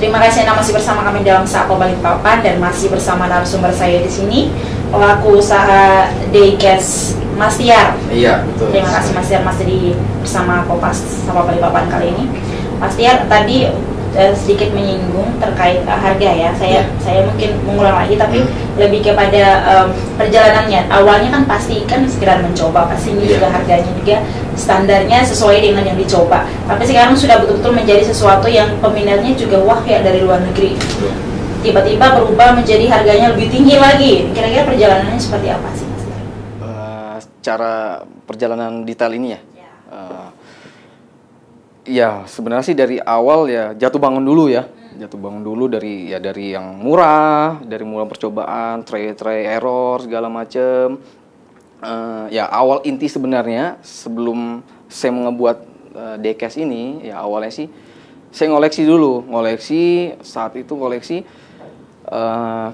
Terima kasih Anda masih bersama kami dalam Sapa Balikpapan dan masih bersama narasumber saya di sini, pelaku usaha Daycare Mas Tiar. Iya, betul. Terima kasih Mas Tiar masih bersama Kompas Sapa Balikpapan kali ini. Mas Tiar tadi sedikit menyinggung terkait harga ya. Saya mungkin mengulang lagi tapi lebih kepada perjalanannya. Awalnya kan pasti kan sekedar mencoba, pasti ini juga harganya juga standarnya sesuai dengan yang dicoba. Tapi sekarang sudah betul-betul menjadi sesuatu yang peminatnya juga wah ya dari luar negeri. Tiba-tiba berubah menjadi harganya lebih tinggi lagi. Kira-kira perjalanannya seperti apa sih Mas Tiar? Cara perjalanan detail ini ya. Ya sebenarnya sih dari awal ya jatuh bangun dulu ya. Jatuh bangun dulu dari yang murah, dari mulai percobaan, try error segala macem. Ya awal inti sebenarnya sebelum saya ngebuat Daycare ini ya awalnya sih saya ngoleksi dulu. Saat itu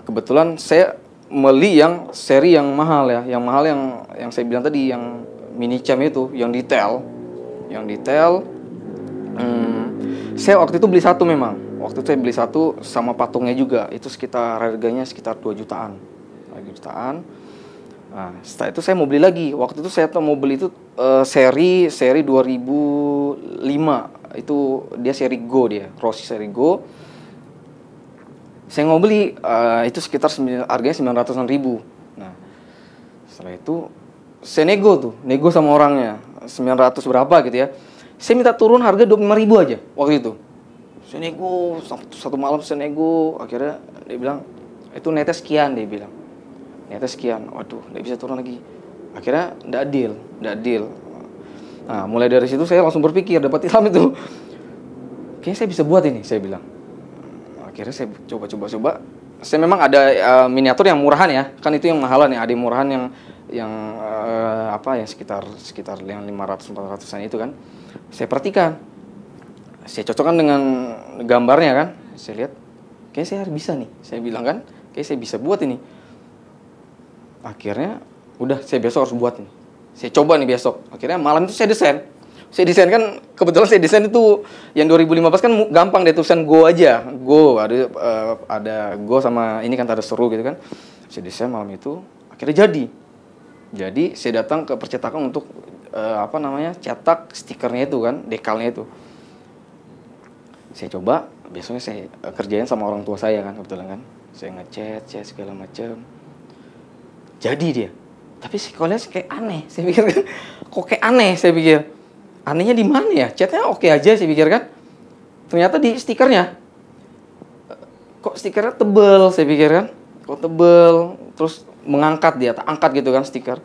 kebetulan saya beli yang seri yang mahal ya. Yang mahal yang saya bilang tadi yang mini cam itu, yang detail. Saya waktu itu beli satu memang. Waktu itu saya beli satu sama patungnya juga. Itu harganya sekitar 2 jutaan. Nah, setelah itu saya mau beli lagi. Waktu itu saya mau beli itu seri 2005. Itu dia seri Go dia, Rossi seri Go. Saya mau beli itu sekitar harganya 900.000. Nah, setelah itu saya nego sama orangnya 900 berapa gitu ya. Saya minta turun harga 25.000 aja waktu itu. Saya nego, satu malam saya nego. Akhirnya dia bilang, itu netnya sekian, dia bilang. Netnya sekian, waduh, nggak bisa turun lagi. Akhirnya nggak deal. Nah, mulai dari situ saya langsung berpikir, dapat ilham itu. Kayaknya saya bisa buat ini, saya bilang. Akhirnya saya coba. Saya memang ada miniatur yang murahan ya. Kan itu yang mahalan ya, ada yang murahan yang sekitar yang 500-400an itu kan. Saya perhatikan, saya cocokkan dengan gambarnya kan, saya lihat, kayaknya saya bisa nih, saya bilang kan, kayaknya saya bisa buat ini. Akhirnya, udah saya besok harus buat nih, saya coba nih besok. Akhirnya malam itu saya desain kan, kebetulan saya desain itu yang 2015 kan gampang deh, tulisan Go aja, Go ada Go sama ini kan ada seru gitu kan. Saya desain malam itu, akhirnya jadi saya datang ke percetakan untuk cetak stikernya itu kan, dekalnya itu. Saya coba, besoknya saya kerjain sama orang tua saya kan, kebetulan kan. Saya ngecat segala macam. Jadi dia. Tapi sekolahnya kayak aneh, saya pikir kan. Kok kayak aneh, saya pikir. Anehnya di mana ya? Catnya oke aja, saya pikir kan. Ternyata di stikernya. Kok stikernya tebel, saya pikir kan. Kok tebel, terus angkat gitu kan stiker.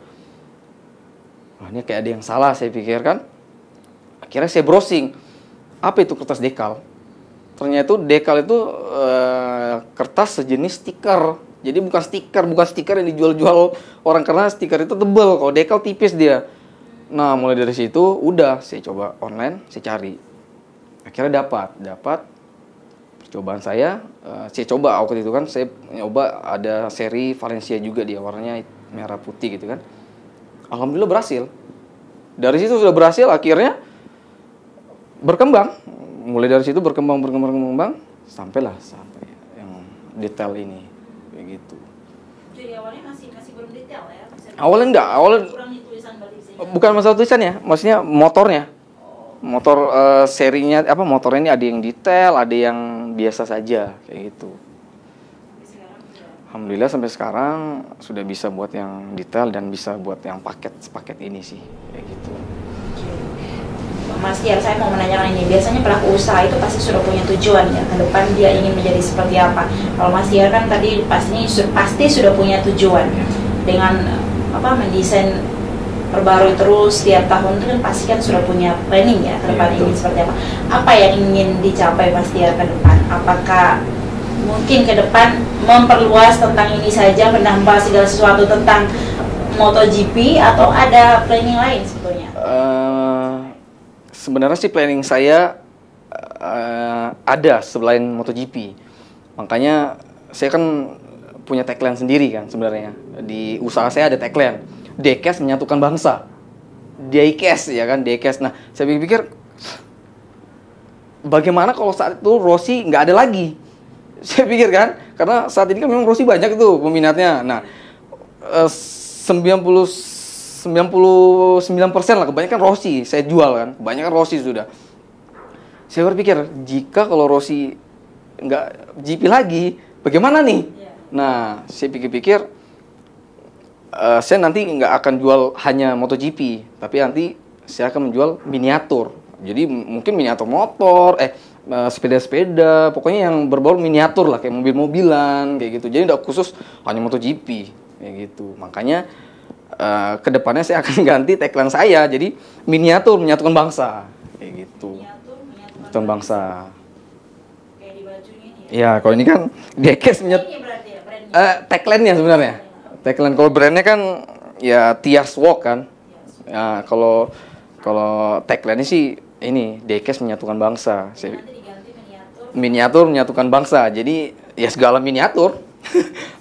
Wah, ini kayak ada yang salah, saya pikir kan. Akhirnya saya browsing, apa itu kertas dekal? Ternyata dekal itu kertas sejenis stiker. Jadi bukan stiker yang dijual-jual orang, karena stiker itu tebel, kalau dekal tipis dia. Nah, mulai dari situ udah saya coba online, saya cari. Akhirnya dapat percobaan saya coba waktu itu kan, saya nyoba ada seri Valencia juga, dia warnanya merah putih gitu kan. Alhamdulillah berhasil. Dari situ sudah berhasil, akhirnya berkembang. Mulai dari situ berkembang sampai yang detail ini kayak gitu. Jadi awalnya masih belum detail ya? Awalnya enggak, bukan masalah tulisan ya, maksudnya motornya. Motor serinya motornya ini ada yang detail, ada yang biasa saja kayak gitu. Alhamdulillah sampai sekarang sudah bisa buat yang detail dan bisa buat yang paket ini sih kayak gitu. Mas Tiar, saya mau menanyakan ini. Biasanya pelaku usaha itu pasti sudah punya tujuan ya, ke depan dia ingin menjadi seperti apa. Kalau Mas Tiar kan tadi pasti sudah punya tujuan dengan mendesain perbarui terus setiap tahun itu kan pasti kan sudah punya planning ya ke depan ingin seperti apa. Apa yang ingin dicapai Mas Tiar ke depan? Apakah mungkin ke depan memperluas tentang ini saja, menambah segala sesuatu tentang MotoGP, atau ada planning lain sebetulnya? Sebenarnya sih planning saya ada selain MotoGP. Makanya saya kan punya tagline sendiri kan sebenarnya. Di usaha saya ada tagline, Daycare menyatukan bangsa. Daycare ya kan, Daycare. Nah, saya pikir bagaimana kalau saat itu Rossi nggak ada lagi? Saya pikir kan, karena saat ini kan memang Rossi banyak tuh peminatnya. Nah, 99% lah kebanyakan Rossi saya jual kan, kebanyakan Rossi sudah. Saya berpikir jika kalau Rossi nggak GP lagi, bagaimana nih? Nah, saya pikir-pikir saya nanti nggak akan jual hanya MotoGP, tapi nanti saya akan menjual miniatur. Jadi mungkin miniatur motor, sepeda-sepeda, pokoknya yang berbau miniatur lah, kayak mobil-mobilan, kayak gitu. Jadi tidak khusus hanya MotoGP, kayak gitu. Makanya kedepannya saya akan ganti tagline saya, jadi miniatur menyatukan bangsa, kayak gitu. Menyatukan bangsa. Kayak di bajunya ini ya. Ya, kalau ini kan Dekes tagline-nya sebenarnya. Tagline kalau brandnya kan ya Tias Walk kan. Ya, kalau tagline-nya sih ini Dekes menyatukan bangsa. Miniatur menyatukan bangsa. Jadi ya segala miniatur.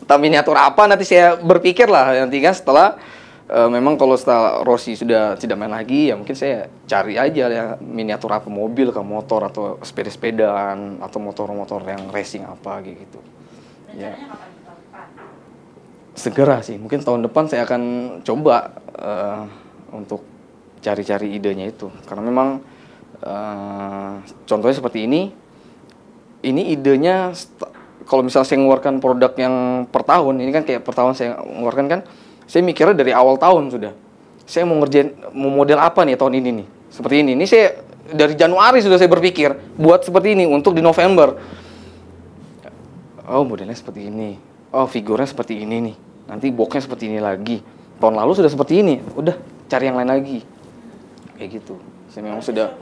Entah miniatur apa nanti saya berpikir lah nanti kan setelah memang kalau setelah Rossi sudah tidak main lagi ya mungkin saya cari aja ya miniatur apa, mobil ke motor atau sepeda-sepedaan atau motor-motor yang racing apa gitu. Ya. Segera sih, mungkin tahun depan saya akan coba untuk cari-cari idenya itu, karena memang contohnya seperti ini idenya kalau misalnya saya mengeluarkan produk yang per tahun, ini kan kayak per tahun saya mengeluarkan kan, saya mikirnya dari awal tahun sudah, saya mau model apa nih tahun ini nih, seperti ini saya dari Januari sudah saya berpikir buat seperti ini untuk di November. Oh modelnya seperti ini, oh figurnya seperti ini nih, nanti boxnya seperti ini lagi. Tahun lalu sudah seperti ini, udah cari yang lain lagi, kayak gitu. Saya memang sudah,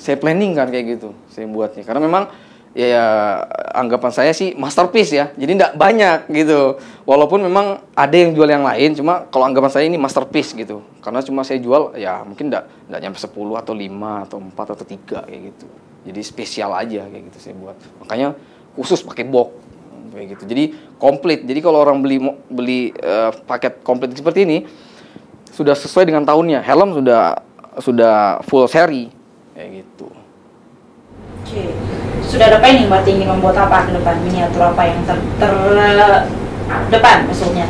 saya planning kan kayak gitu, saya buatnya. Karena memang ya anggapan saya sih masterpiece ya, jadi tidak banyak gitu. Walaupun memang ada yang jual yang lain, cuma kalau anggapan saya ini masterpiece gitu. Karena cuma saya jual ya mungkin tidak nyampe 10 atau 5 atau 4 atau 3 kayak gitu. Jadi spesial aja kayak gitu saya buat. Makanya khusus pakai box kayak gitu. Jadi komplit. Jadi kalau orang beli paket komplit seperti ini sudah sesuai dengan tahunnya. Helm sudah full seri kayak gitu. Oke. Sudah ada planning berarti ingin membuat apa ke depan, miniatur apa yang depan maksudnya?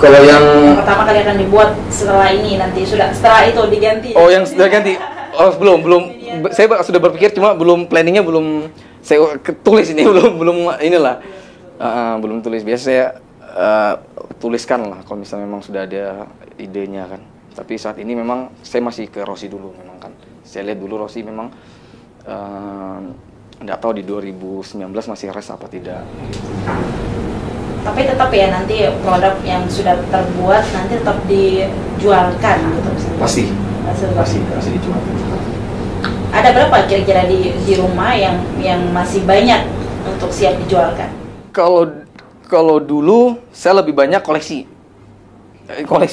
Kalau yang pertama kali akan dibuat setelah ini nanti setelah itu diganti. Oh, yang sudah ganti. Oh, belum. Saya sudah berpikir cuma belum planningnya belum saya tulis ini belum inilah. Belum tulis. Biasa saya tuliskan lah kalau misalnya memang sudah ada idenya kan. Tapi saat ini memang saya masih ke Rossi dulu memang kan. Saya lihat dulu Rossi memang nggak tahu di 2019 masih res apa tidak. Tapi tetap ya nanti produk yang sudah terbuat nanti tetap dijualkan gitu. Pasti dijual. Ada berapa kira-kira di rumah yang masih banyak untuk siap dijualkan? Kalau dulu saya lebih banyak koleksi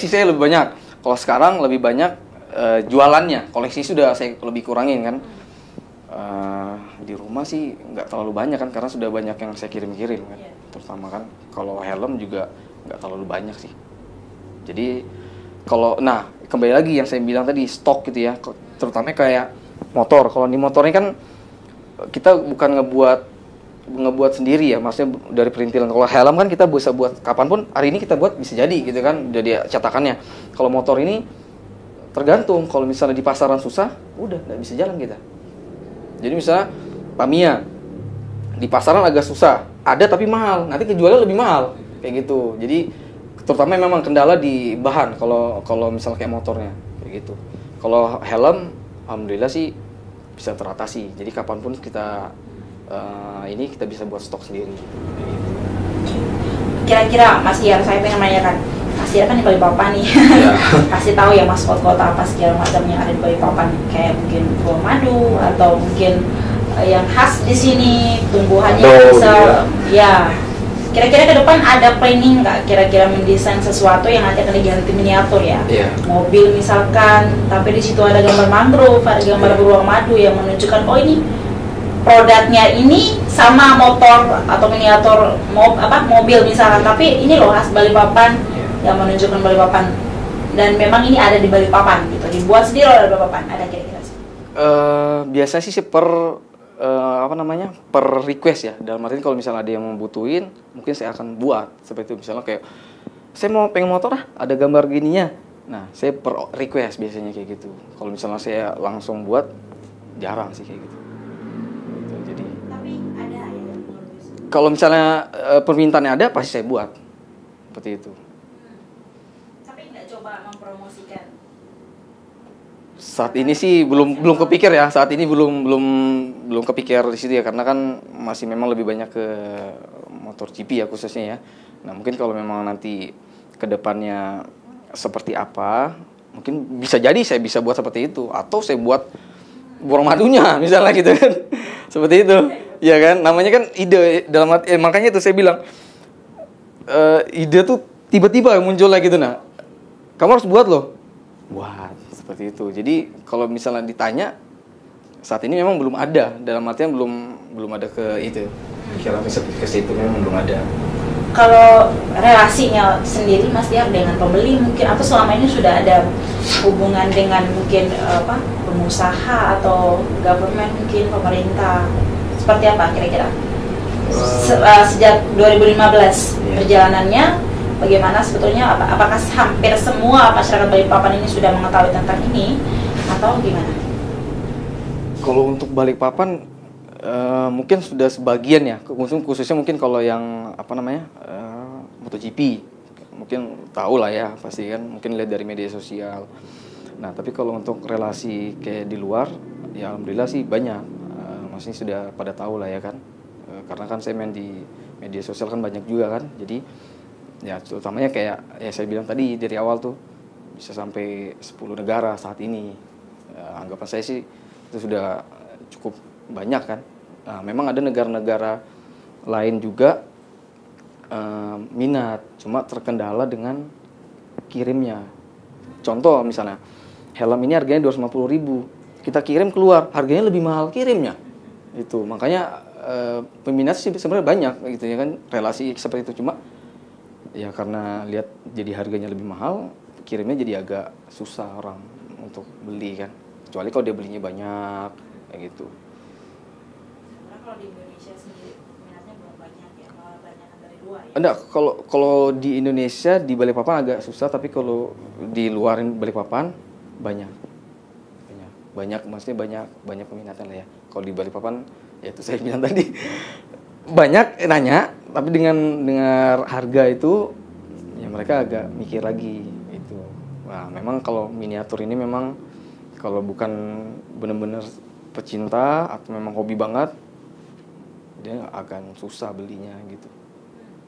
saya lebih banyak. Kalau sekarang lebih banyak jualannya. Koleksi sudah saya lebih kurangin kan. Di rumah sih nggak terlalu banyak kan karena sudah banyak yang saya kirim-kirim kan. Terutama kan kalau helm juga nggak terlalu banyak sih. Jadi kembali lagi yang saya bilang tadi stok gitu ya, terutama kayak motor. Kalau di motor ini kan kita bukan ngebuat sendiri ya, maksudnya dari perintilan. Kalau helm kan kita bisa buat kapanpun, hari ini kita buat bisa jadi gitu kan, jadi cetakannya. Kalau motor ini tergantung, kalau misalnya di pasaran susah, udah nggak bisa jalan kita. Jadi misalnya Tamiya di pasaran agak susah, ada tapi mahal, nanti kejualnya lebih mahal kayak gitu. Jadi terutama memang kendala di bahan kalau misalnya kayak motornya kayak gitu. Kalau helm alhamdulillah sih bisa teratasi, jadi kapanpun kita kita bisa buat stok sendiri. Kira-kira Mas Diar, saya pengen menanyakan, Mas Diar kan di Balikpapan nih, kasih tahu ya maskot kota apa segala macam yang ada di Balikpapan, kayak mungkin buah madu atau mungkin yang khas di sini tumbuhannya bisa ya. Kira-kira ke depan ada planning nggak kira-kira mendesain sesuatu yang nanti akan diganti miniatur ya? Mobil misalkan, tapi di situ ada gambar mangrove, ada gambar beruang madu yang menunjukkan oh ini produknya ini sama motor atau miniatur mobil misalkan, tapi ini loh khas Balikpapan yang menunjukkan Balikpapan dan memang ini ada di Balikpapan gitu, dibuat sendiri oleh Balikpapan. Ada kira-kira sih? Biasanya sih per apa namanya, per request ya. Dalam artian kalau misalnya ada yang membutuhin, mungkin saya akan buat seperti itu. Misalnya kayak saya mau pengen motor ada gambar gininya. Nah, saya per request biasanya kayak gitu. Kalau misalnya saya langsung buat, jarang sih kayak gitu. Jadi Tapi ada ya yang modus. kalau misalnya permintaannya ada, pasti saya buat seperti itu. Tapi nggak coba mempromosikan. Saat ini sih belum kepikir ya. Saat ini belum kepikir di situ ya, karena kan masih memang lebih banyak ke motor GP ya khususnya ya. Nah, mungkin kalau memang nanti ke depannya seperti apa, mungkin bisa jadi saya bisa buat seperti itu, atau saya buat borong madunya misalnya gitu kan. Seperti itu. Ya kan? Namanya kan ide dalam arti, makanya itu saya bilang ide tuh tiba-tiba muncul lagi gitu. Nah, kamu harus buat loh. Buat seperti itu. Jadi kalau misalnya ditanya, saat ini memang belum ada, dalam artian belum ada ke itu. Pikiran ke situ memang belum ada. Kalau relasinya sendiri Mas Diar dengan pembeli mungkin, atau selama ini sudah ada hubungan dengan mungkin pengusaha atau government, mungkin pemerintah, seperti apa kira-kira? Sejak 2015 perjalanannya bagaimana sebetulnya? Apakah hampir semua masyarakat Balikpapan ini sudah mengetahui tentang ini atau gimana? Kalau untuk Balikpapan mungkin sudah sebagian ya, khususnya mungkin kalau yang apa namanya MotoGP mungkin tahu lah ya, pasti kan mungkin lihat dari media sosial. Nah, tapi kalau untuk relasi kayak di luar, ya alhamdulillah sih banyak, maksudnya sudah pada tahu lah ya kan, karena kan saya main di media sosial kan banyak juga kan, jadi ya terutamanya kayak ya saya bilang tadi dari awal tuh bisa sampai 10 negara saat ini. Anggapan saya sih itu sudah cukup banyak kan. Nah, memang ada negara-negara lain juga minat, cuma terkendala dengan kirimnya. Contoh misalnya, helm ini harganya 250.000, kita kirim keluar, harganya lebih mahal kirimnya. Itu makanya peminat sih sebenarnya banyak gitu ya kan, relasi seperti itu, cuma ya karena lihat jadi harganya lebih mahal, kirimnya jadi agak susah orang untuk beli kan. Kecuali kalau dia belinya banyak kayak gitu. Kalau di Indonesia sendiri minatnya belum banyak ya, malah banyak dari luar ya. Enggak, kalau di Indonesia di Balikpapan agak susah, tapi kalau di luar Balikpapan banyak. Banyak maksudnya banyak peminatnya lah ya. Kalau di Balikpapan ya itu saya bilang tadi banyak nanya, tapi dengan dengar harga itu ya mereka agak mikir lagi itu. Nah, memang kalau miniatur ini memang kalau bukan benar-benar pecinta atau memang hobi banget, dia akan susah belinya gitu.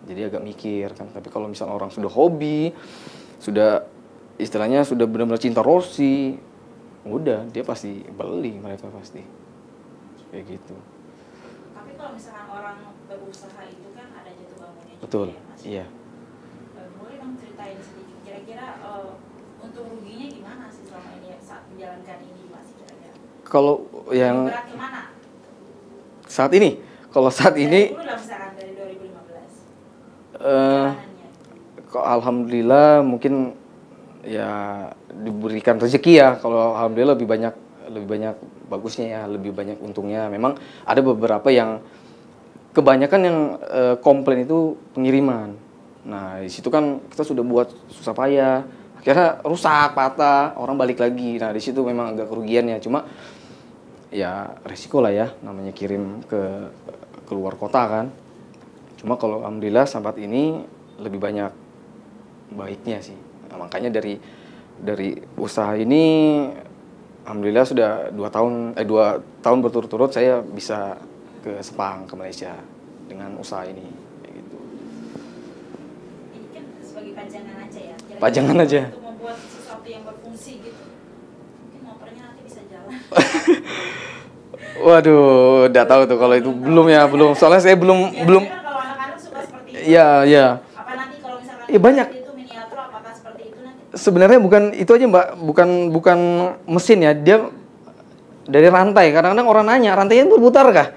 Jadi agak mikir kan. Tapi kalau misalnya orang sudah hobi, sudah istilahnya sudah benar-benar cinta Rossi, udah dia pasti beli, mereka pasti kayak gitu. Tapi kalau misalkan orang berusaha itu kan ada jatuh bangunnya juga. Betul, Ya, Mas? iya. Boleh dong ceritain sedikit kira-kira untung ruginya gimana sih selama ini saat menjalankan ini Mas, kira-kira? Kalau yang berat kemana? saat ini, kalau saat ini Dulu lah misalkan dari 2015 alhamdulillah mungkin ya diberikan rezeki ya. Kalau alhamdulillah lebih banyak bagusnya ya, lebih banyak untungnya. Memang ada beberapa yang kebanyakan yang komplain itu pengiriman. Nah, di situ kan kita sudah buat susah payah, akhirnya rusak, patah, orang balik lagi. Nah, di situ memang agak kerugiannya. Cuma ya resiko lah ya, namanya kirim ke keluar kota kan. Cuma kalau alhamdulillah saat ini lebih banyak baiknya sih. Nah, makanya dari usaha ini alhamdulillah sudah 2 tahun berturut-turut saya bisa ke Sepang, ke Malaysia dengan usaha ini kayak gitu. ini kan sebagai pajangan aja ya. Kira-kira Pajangan aja. untuk membuat sesuatu yang berfungsi gitu. Mungkin motornya nanti bisa jalan. Waduh, enggak tahu tuh kalau itu belum. Soalnya saya belum. Kan kalau anak-anak suka seperti itu. Iya. Apa nanti kalau misalkan Iya, banyak. itu miniatur, apakah seperti itu nanti? Sebenarnya bukan itu aja Mbak, bukan mesin ya, dia dari rantai. Kadang-kadang orang nanya, rantainya berputar kah?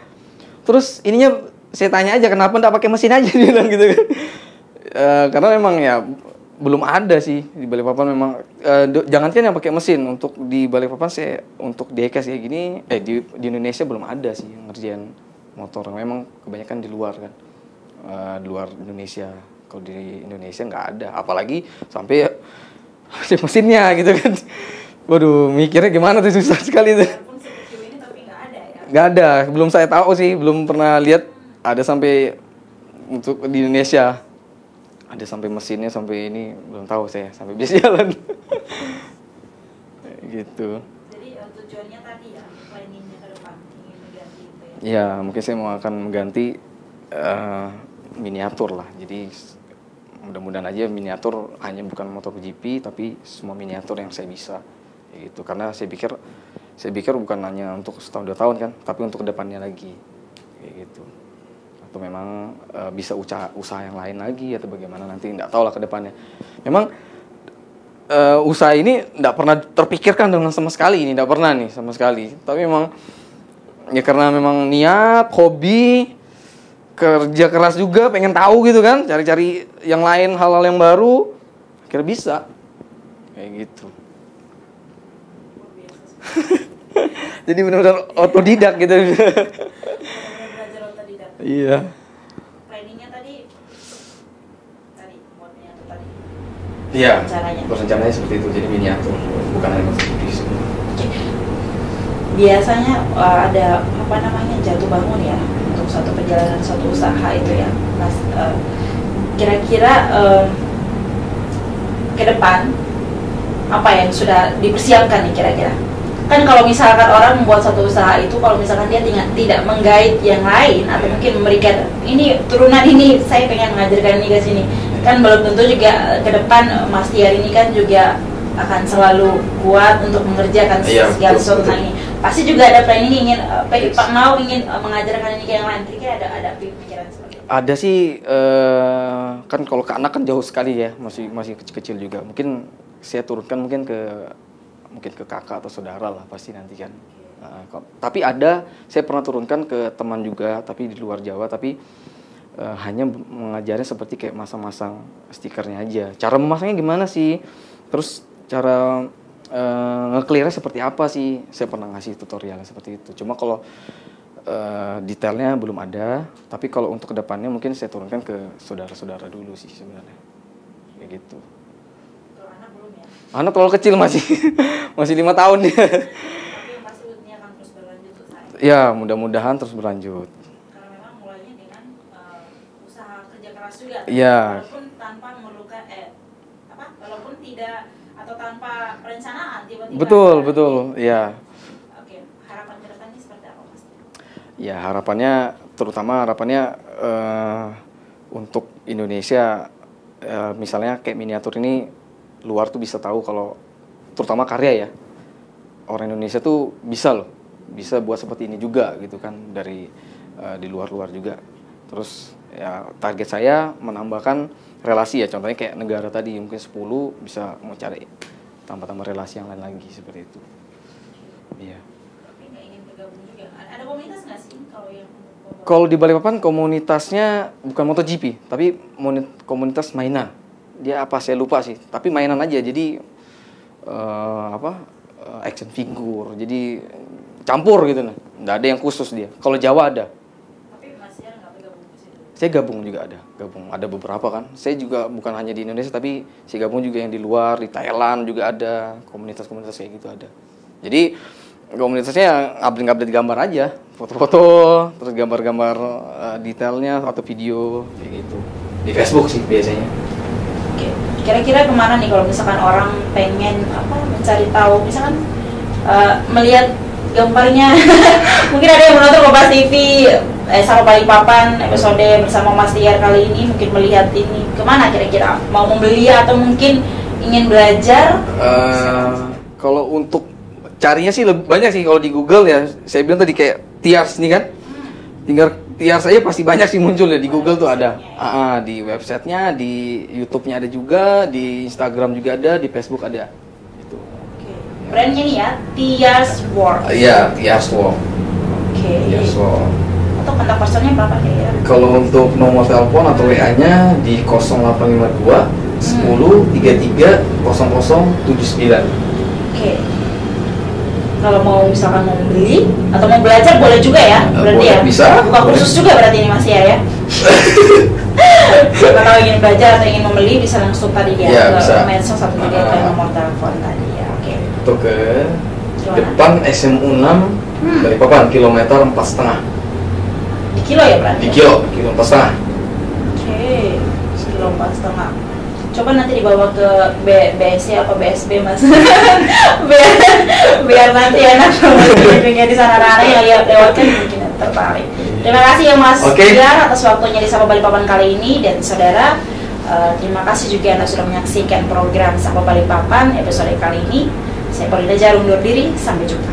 Terus ininya saya tanya aja kenapa enggak pakai mesin aja, dia bilang gitu kan. Karena memang ya belum ada sih di Balikpapan memang. Jangankan yang pakai mesin, untuk di Balikpapan saya untuk diecast kayak gini, di Indonesia belum ada sih yang ngerjain motor. Memang kebanyakan di luar kan, di luar Indonesia. Kalau di Indonesia nggak ada, apalagi sampai ada mesinnya gitu kan. Waduh, mikirnya gimana tuh, susah sekali tuh. Walaupun seperti ini tapi nggak ada ya. Nggak ada, belum saya tahu sih, belum pernah lihat ada sampai untuk di Indonesia. Ada sampai mesinnya, sampai ini belum tahu saya, sampai bisa jalan. Gitu. Jadi tujuannya tadi ya, planningnya ke depan ingin mengganti itu ya. Ya, mungkin saya mau akan mengganti miniatur lah. Jadi mudah-mudahan aja miniatur hanya bukan motor GP, tapi semua miniatur yang saya bisa. Gitu. Karena saya pikir bukan hanya untuk setahun 2 tahun kan, tapi untuk kedepannya lagi. Kayak gitu. Atau memang bisa usaha yang lain lagi atau bagaimana, nanti nggak tahu lah ke depannya. Memang usaha ini nggak pernah terpikirkan dengan sama sekali, ini nggak pernah nih sama sekali. Tapi memang ya karena memang niat, hobi, kerja keras juga, pengen tahu gitu kan, cari-cari yang lain, hal-hal yang baru, akhirnya bisa kayak gitu. Jadi benar-benar otodidak gitu. Belajar otodidak. Iya. Planningnya tadi modelnya tadi. Iya. Rencananya. Rencananya seperti itu, jadi miniatur, bukan hanya motor. Biasanya ada apa namanya jatuh bangun ya untuk satu perjalanan, satu usaha itu ya, Mas. Kira-kira ke depan apa yang sudah dipersiapkan nih kira-kira? Kan kalau misalkan orang membuat satu usaha itu, kalau misalkan dia tidak menggait yang lain atau mungkin memberikan ini turunan ini saya pengen mengajarkan ini ke sini, kan belum tentu juga ke depan Mas Tiar ini kan juga akan selalu kuat untuk mengerjakan segala sesuatu ini. Pasti juga ada planning ingin ingin mengajarkan ini ke yang lain. Kira-kira ada pikiran seperti itu? Ada sih, kan kalau ke anak kan jauh sekali ya, masih kecil-kecil juga. Mungkin saya turunkan mungkin ke kakak atau saudara lah pasti nanti kan. Tapi saya pernah turunkan ke teman juga, tapi di luar Jawa, tapi hanya mengajarnya seperti kayak masang-masang stikernya aja. Cara memasangnya gimana sih? Terus cara nge-clear-nya seperti apa sih? Saya pernah ngasih tutorial seperti itu. Cuma kalau detailnya belum ada, tapi kalau untuk kedepannya mungkin saya turunkan ke saudara-saudara dulu sih sebenarnya. Kayak gitu. Anak terlalu kecil masih 5 tahun dia. Tapi pasti ini akan terus berlanjut tuh saya. Ya, mudah-mudahan terus berlanjut. Karena memang mulainya dengan usaha kerja keras juga. Iya. Walaupun tanpa memerlukan walaupun tidak atau tanpa perencanaan tiba-tiba. Betul, ya. Oke, harapan ke depannya seperti apa, Mas? Ya, harapannya untuk Indonesia, misalnya kayak miniatur ini luar tuh bisa tahu kalau terutama karya ya, orang Indonesia tuh bisa buat seperti ini juga gitu kan, dari di luar juga. Terus ya target saya menambahkan relasi ya, contohnya kayak negara tadi mungkin 10 bisa mau cari tambah relasi yang lain lagi seperti itu. Iya. Tapi nggak ingin bergabung juga. Ada komunitas nggak sih kalau di Balikpapan? Komunitasnya bukan MotoGP, tapi komunitas mainan. Dia apa saya lupa sih, tapi mainan aja. Jadi action figure, jadi campur gitu nah. Nggak ada yang khusus dia. Kalau Jawa ada. Tapi Mas Tiar nggak bergabung di situ? Saya gabung juga ada beberapa kan. Saya juga bukan hanya di Indonesia, tapi saya gabung juga yang di luar, di Thailand juga ada komunitas-komunitas kayak gitu ada. Jadi komunitasnya update gambar aja, foto-foto, terus gambar-gambar detailnya atau video kayak gitu. Di Facebook sih biasanya. Oke. Kira-kira kemana nih kalau misalkan orang pengen mencari tahu, misalkan melihat gambarnya, mungkin ada yang menonton Kompas TV sama Balikpapan episode bersama Mas Tiar kali ini, mungkin melihat ini kemana kira-kira? Mau membeli atau mungkin ingin belajar? Kalau untuk carinya sih lebih banyak sih kalau di Google ya. Saya bilang tadi kayak Tiars nih kan, tinggal Tiars aja pasti banyak sih muncul ya di Google tuh ada. Di websitenya, di YouTube-nya ada juga, di Instagram juga ada, di Facebook ada. Gitu. Brandnya nih ya, Tiars World. Iya, Tiars World. Oke. Tiars World. Atau kontak personnya berapa kira-kira? Kalau untuk nomor telepon atau WA-nya di 0852 10330079. Oke. Kalau mau misalkan mau beli atau mau belajar boleh juga ya, berarti boleh, ya. bisa. Buka kursus juga berarti ini Mas ya. Kalau ingin belajar atau ingin membeli bisa langsung tadi dia Ya, ke bisa. medsos atau juga ke nomor telepon tadi ya. Oke. Itu ke Gimana? depan SMU 6 Balikpapan, kilometer 4,5. Di kilo ya berarti? Di kilo 4,5. Oke, kilo 4,5. Coba nanti dibawa ke BSC apa BSB Mas. biar nanti enak di sana anak yang lewat kan mungkin tertarik. Terima kasih ya Mas Dian atas waktunya di Sapa Balikpapan kali ini, dan saudara terima kasih juga Anda sudah menyaksikan program Sapa Balikpapan episode kali ini. Saya Polida Jarum undur diri, sampai jumpa.